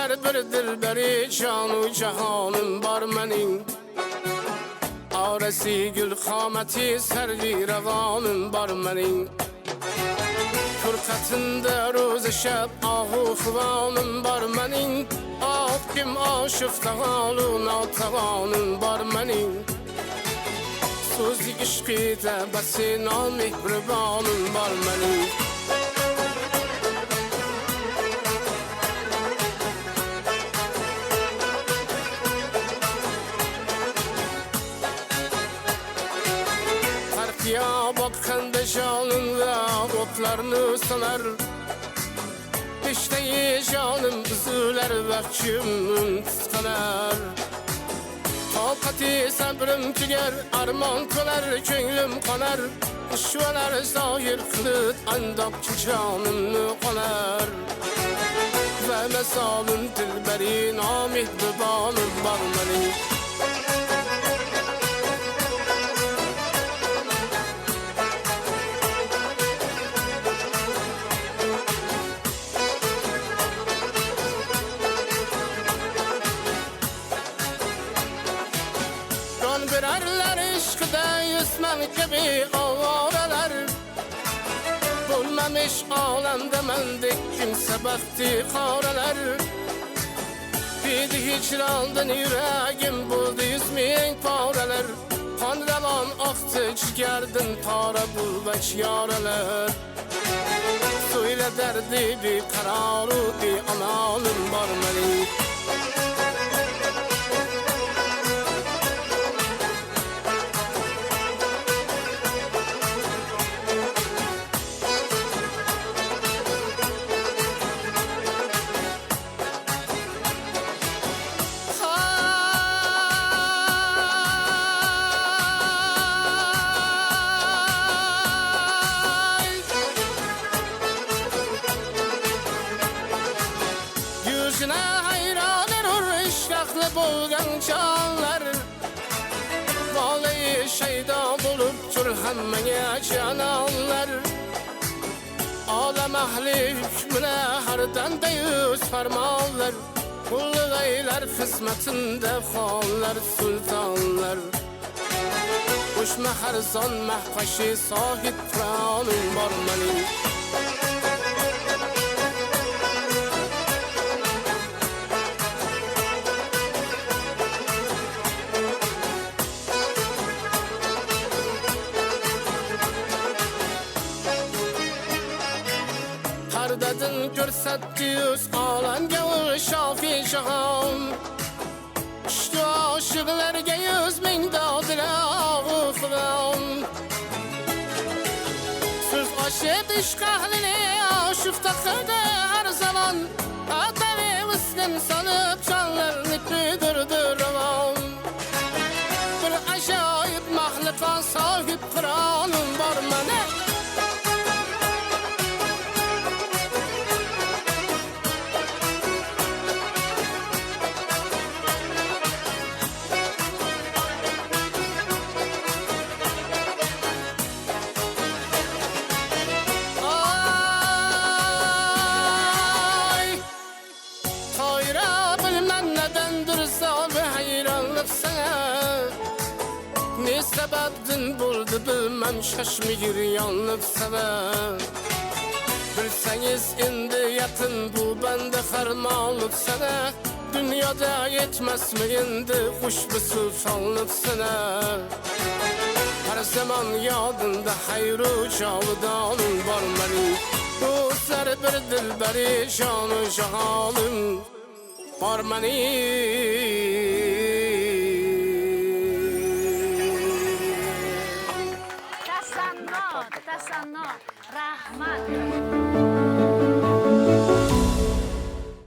sar bir dilberi canu cahanım var menin Aresi gül kameti servi revanım var menin Fırkatında roz şeb ahu hıvanım var menin Ah kim aşıf tağaluna tağanım var menin Suzi işqi de besi namih bribanım var menin Ya bakanda canım ve oklarını sanar İşte canım üzüler ve kimim tıskanar Takati sabrım tüger arman köler köngülüm kanar Şualar zahir kılıt andakçı canımını kanar Ve mesalın dilberi namih dıbanım barmani Birerler işkide yüzmem gibi avareler Bulmamış alemde mendik kimse baktı kareler Bidi hicrandın yüreğim buldu yüzmeyen pareler Kan revan aktı ciğerdin para bulbeç yareler Söyle derdi bir kararı bir amalım var melik Yüzüne hayran erur işraklı bulgan canlar Vallahi şeyda bulup cürhemmeye cananlar Alem ahli hükmüne hardan da yüz farmanlar Kullu gaylar hizmetinde hallar sultanlar Uçma her zan mehkaşi sahip franın barmani Dedin görsetti yüz alan gavur şafi şaham İşte aşıklarga 100 bin dadile ağıflam Söz aşık iş kahlini aşık takırdı her zaman Adevi Müslüm sanıp canlarını büdürdürmem Bir acayip mahluka sahip Kur'an'ın var mene Ne sebeptin buldu bilmem şaşmıyor yanlıp sever Bilseniz indi yatın bu bende fermanlık sana Dünyada yetmez mi indi kuş bir sultanlık sana Her zaman yadında hayru cavidanın var meni Bu ser bir dilberi canı cahanım var meni Tasanno, rahmat.